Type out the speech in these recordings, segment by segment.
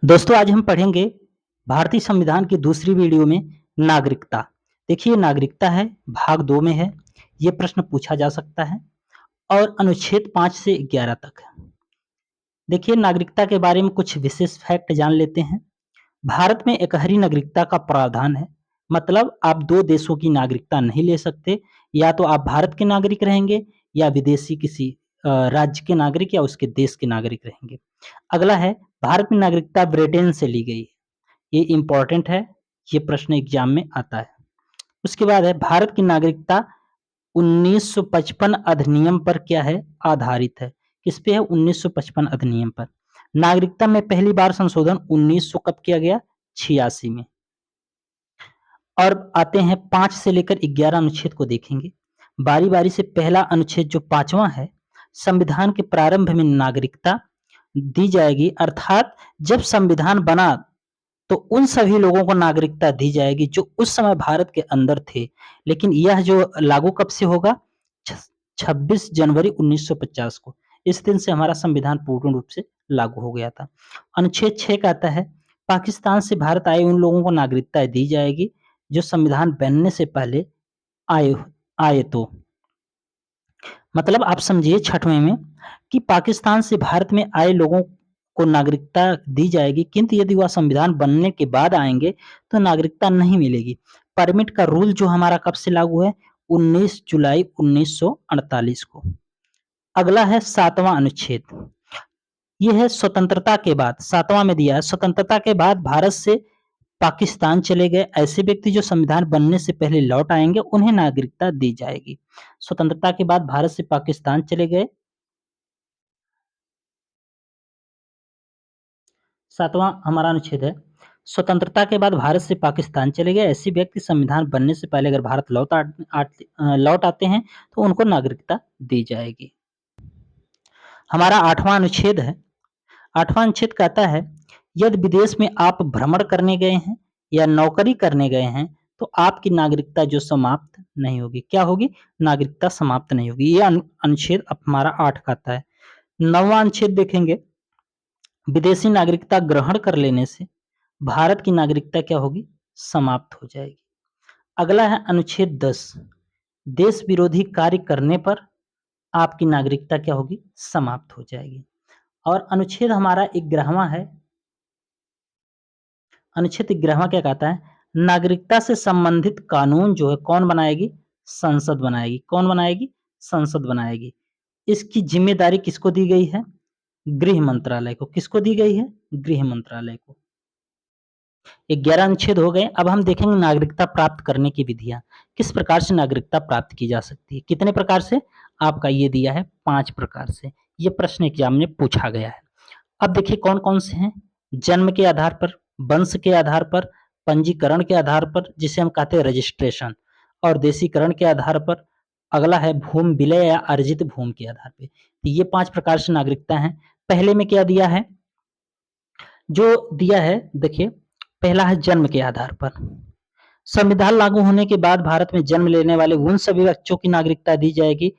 दोस्तों आज हम पढ़ेंगे भारतीय संविधान की दूसरी वीडियो में नागरिकता। देखिए नागरिकता है भाग 2 में है। ये प्रश्न पूछा जा सकता है और अनुच्छेद 5 से 11 तक है। देखिए नागरिकता के बारे में कुछ विशेष फैक्ट जान लेते हैं। भारत में एकहरी नागरिकता का प्रावधान है। मतलब आप 2 देशों की नागरिकता नहीं ले सकते। या तो आप भारत के नागरिक रहेंगे या विदेशी किसी राज्य के नागरिक या उसके देश के नागरिक रहेंगे। अगला है भारत में नागरिकता ब्रिटेन से ली गई है। ये इम्पोर्टेंट है, ये प्रश्न एग्जाम में आता है। उसके बाद है भारत की नागरिकता 1955 अधिनियम पर क्या है आधारित है। किस पे है 1955 अधिनियम पर। नागरिकता में पहली बार संशोधन 1900 कब किया गया 86 में। और आते हैं 5 से लेकर 11 अनुच्छेद को देखेंगे बारी बारी से। पहला अनुच्छेद जो 5वां है, संविधान के प्रारंभ में नागरिकता दी जाएगी, अर्थात जब संविधान बना तो उन सभी लोगों को नागरिकता दी जाएगी जो उस समय भारत के अंदर थे। लेकिन यह जो लागू कब से होगा 26 जनवरी 1950 को। इस दिन से हमारा संविधान पूर्ण रूप से लागू हो गया था। अनुच्छेद 6 कहता है पाकिस्तान से भारत आए उन लोगों को नागरिकता दी जाएगी जो संविधान बनने से पहले आए आए तो। मतलब आप समझिए 6वें में कि पाकिस्तान से भारत में आए लोगों को नागरिकता दी जाएगी, किंतु यदि वह संविधान बनने के बाद आएंगे तो नागरिकता नहीं मिलेगी। परमिट का रूल जो हमारा कब से लागू है 19 जुलाई 1948 को। अगला है 7वां अनुच्छेद। यह है स्वतंत्रता के बाद 7वां में दिया है स्वतंत्रता के बाद भारत से पाकिस्तान चले गए ऐसे व्यक्ति जो संविधान बनने से पहले लौट आएंगे उन्हें नागरिकता दी जाएगी। स्वतंत्रता के बाद भारत से पाकिस्तान चले गए। 7वां हमारा अनुच्छेद है स्वतंत्रता के बाद भारत से पाकिस्तान चले गए ऐसे व्यक्ति संविधान बनने से पहले अगर भारत लौट आते हैं तो उनको नागरिकता दी जाएगी। हमारा 8वां अनुच्छेद है। 8वां अनुच्छेद कहता है यदि विदेश में आप भ्रमण करने गए हैं या नौकरी करने गए हैं तो आपकी नागरिकता जो समाप्त नहीं होगी। क्या होगी नागरिकता समाप्त नहीं होगी। ये अनुच्छेद हमारा 8 कहता है। 9वां अनुच्छेद देखेंगे विदेशी नागरिकता ग्रहण कर लेने से भारत की नागरिकता क्या होगी समाप्त हो जाएगी। अगला है अनुच्छेद 10 देश विरोधी कार्य करने पर आपकी नागरिकता क्या होगी समाप्त हो जाएगी। और अनुच्छेद हमारा 11वां है। अनुच्छेद 11वां क्या कहता है नागरिकता से संबंधित कानून जो है कौन बनाएगी संसद बनाएगी। कौन बनाएगी संसद बनाएगी। इसकी जिम्मेदारी किसको दी गई है गृह मंत्रालय को। किसको दी गई है गृह मंत्रालय को। 11 अनुच्छेद हो गए। अब हम देखेंगे नागरिकता प्राप्त करने की विधियां। किस प्रकार से नागरिकता प्राप्त की जा सकती है। कितने प्रकार से आपका ये दिया है 5 प्रकार से। ये प्रश्न एग्जाम में पूछा गया है। अब देखिए कौन कौन से हैं। जन्म के आधार पर, वंश के आधार पर, पंजीकरण के आधार पर जिसे हम कहते हैं रजिस्ट्रेशन, और देशीकरण के आधार पर। अगला है भूमि विलय या अर्जित भूमि के आधार पर। तो ये 5 प्रकार से नागरिकता है। पहले में क्या दिया है जो दिया है देखिए पहला है जन्म के आधार पर। संविधान लागू होने के बाद भारत में जन्म लेने वाले उन सभी बच्चों की नागरिकता दी जाएगी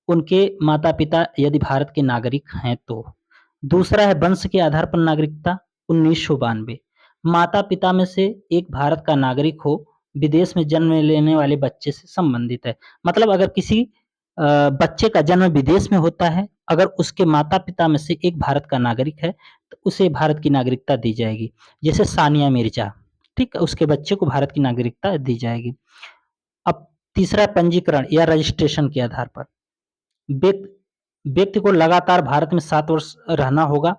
उनके माता पिता यदि भारत के नागरिक हैं तो। दूसरा है वंश के आधार पर नागरिकता 1992 माता पिता में से एक भारत का नागरिक हो विदेश में जन्म लेने वाले बच्चे से संबंधित है। मतलब अगर किसी बच्चे का जन्म विदेश में होता है अगर उसके माता पिता में से एक भारत का नागरिक है तो उसे भारत की नागरिकता दी जाएगी। जैसे सानिया मिर्जा, ठीक है, उसके बच्चे को भारत की नागरिकता दी जाएगी। अब तीसरा पंजीकरण या रजिस्ट्रेशन के आधार पर व्यक्ति को लगातार भारत में 7 वर्ष रहना होगा।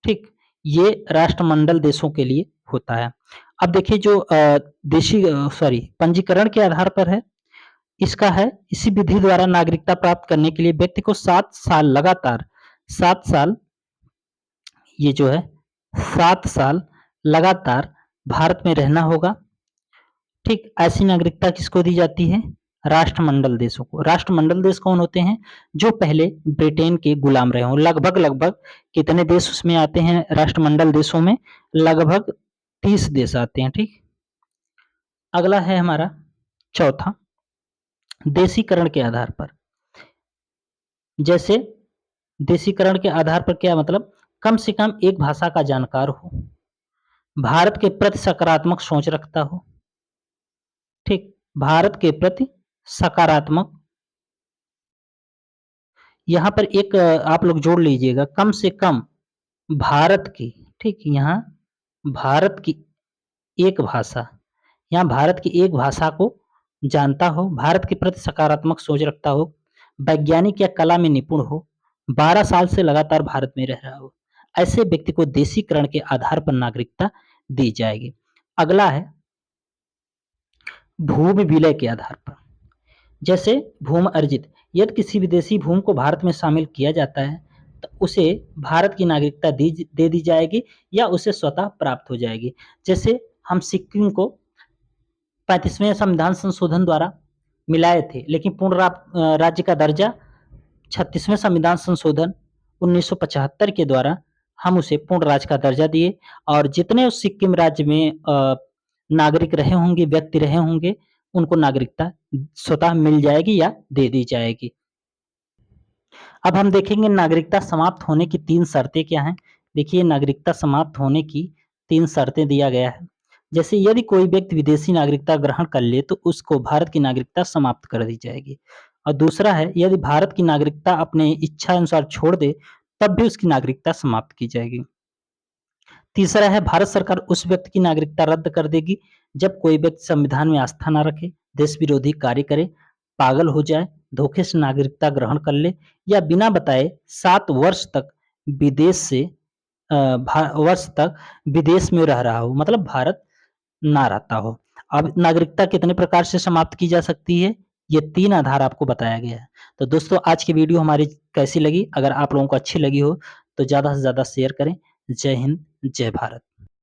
ठीक, ये राष्ट्रमंडल देशों के लिए होता है। अब देखिए जो पंजीकरण के आधार पर है इसका है इसी विधि द्वारा नागरिकता प्राप्त करने के लिए व्यक्ति को 7 साल लगातार 7 साल ये जो है 7 साल लगातार भारत में रहना होगा। ठीक, ऐसी नागरिकता किसको दी जाती है राष्ट्रमंडल देशों को। राष्ट्रमंडल देश कौन होते हैं जो पहले ब्रिटेन के गुलाम रहे हों। लगभग कितने देश उसमें आते हैं राष्ट्रमंडल देशों में लगभग 30 देश आते हैं। ठीक, अगला है हमारा चौथा देशीकरण के आधार पर। जैसे देशीकरण के आधार पर क्या मतलब कम से कम एक भाषा का जानकार हो, भारत के प्रति सकारात्मक सोच रखता हो, ठीक, भारत के प्रति सकारात्मक, यहाँ पर एक आप लोग जोड़ लीजिएगा, कम से कम भारत की, ठीक, यहाँ भारत की एक भाषा, यहाँ भारत की एक भाषा को जानता हो, भारत के प्रति सकारात्मक सोच रखता हो, वैज्ञानिक या कला में निपुण हो, 12 साल से लगातार भारत में रह रहा हो। ऐसे व्यक्ति को देशीकरण के आधार पर नागरिकता दी जाएगी। अगला है भूमि विलय के आधार पर। जैसे भूमि अर्जित, यदि किसी विदेशी भूमि को भारत में शामिल किया जाता है तो उसे भारत की नागरिकता दे दी जाएगी या उसे स्वतः प्राप्त हो जाएगी। जैसे हम सिक्किम को 35वें संविधान संशोधन द्वारा मिलाए थे, लेकिन पूर्ण राज्य का दर्जा 36वें संविधान संशोधन 1975 के द्वारा हम उसे पूर्ण राज्य का दर्जा दिए, और जितने उस सिक्किम राज्य में नागरिक रहे होंगे, व्यक्ति रहे होंगे, उनको नागरिकता स्वतः मिल जाएगी या दे दी जाएगी। अब हम देखेंगे नागरिकता समाप्त होने की 3 शर्तें क्या हैं। देखिए, नागरिकता समाप्त होने की 3 शर्तें दिया गया है। जैसे यदि कोई व्यक्ति विदेशी नागरिकता ग्रहण कर ले तो उसको भारत की नागरिकता समाप्त कर दी जाएगी। और दूसरा है, यदि भारत की नागरिकता अपने इच्छा अनुसार छोड़ दे तब भी उसकी नागरिकता समाप्त की जाएगी। तीसरा है, भारत सरकार उस व्यक्ति की नागरिकता रद्द कर देगी जब कोई व्यक्ति संविधान में आस्था न रखे, देश विरोधी कार्य करे, पागल हो जाए, धोखे से नागरिकता ग्रहण कर ले या बिना बताए 7 वर्ष तक विदेश में रह रहा हो, मतलब भारत ना रहता हो। अब नागरिकता कितने प्रकार से समाप्त की जा सकती है, ये 3 आधार आपको बताया गया है। तो दोस्तों, आज की वीडियो हमारी कैसी लगी? अगर आप लोगों को अच्छी लगी हो तो ज़्यादा से ज़्यादा शेयर करें। जय हिंद, जय भारत।